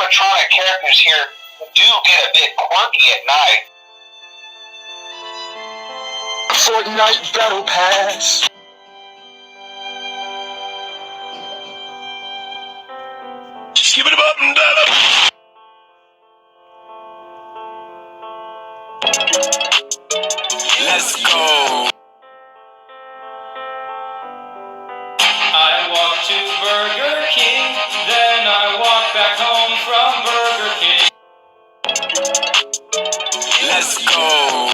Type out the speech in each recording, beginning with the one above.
animatronic characters here do get a bit quirky at night. Fortnite Battle Pass. Skip it up and down. Let's go. I walk to Burger King, then I walk back home from Burger King. Let's go.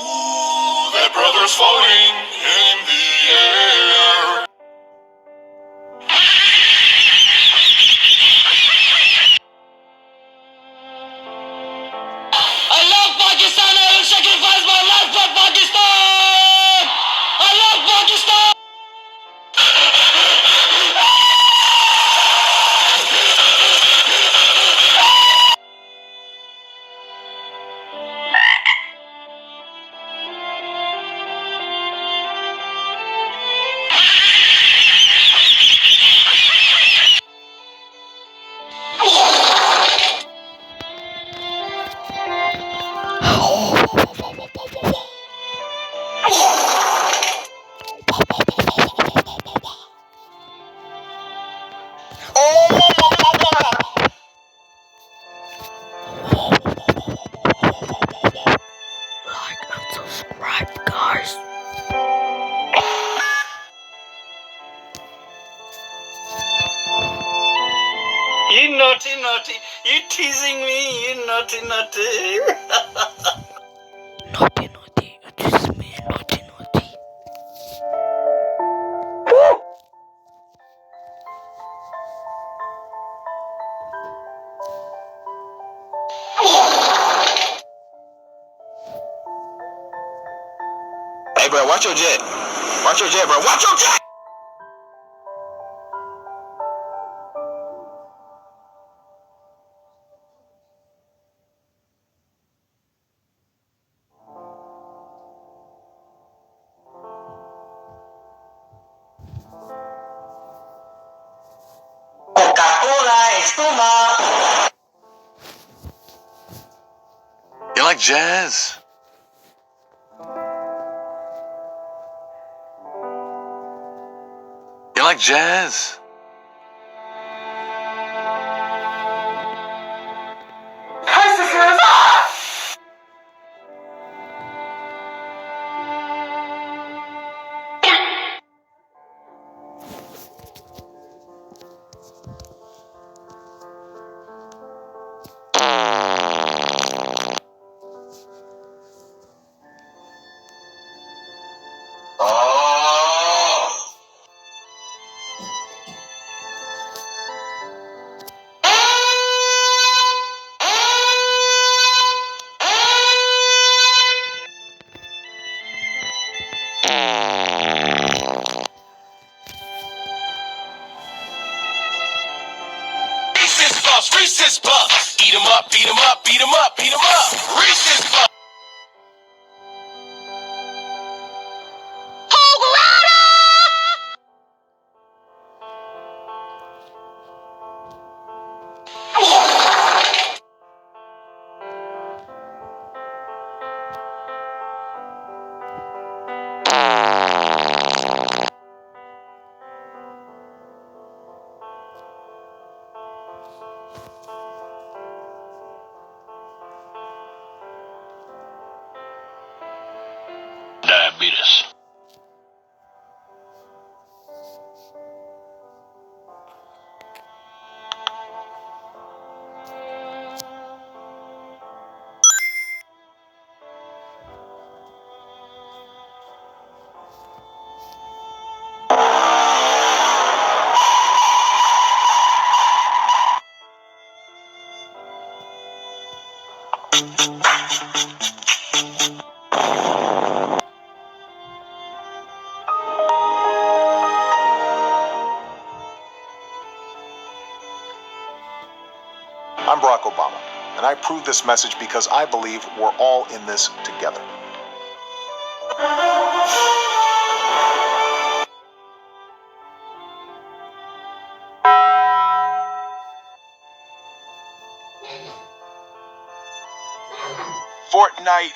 Ooh, that brother's floating in the air. I love Pakistan. I will sacrifice my life for Pakistan. I love Pakistan. Like and subscribe, guys. You naughty, naughty. You teasing me, you naughty, naughty. Naughty, naughty. It is me, naughty, naughty. Hey, bro, watch your jet. Watch your jet, bro. Watch your jet! Coca-Cola, espuma. You like jazz? You like jazz? Reese's Puffs. Eat 'em up, beat 'em up, beat 'em up, beat 'em up. Reese's Puffs. Diabetes. I'm Barack Obama, and I approve this message because I believe we're all in this together. Fortnite.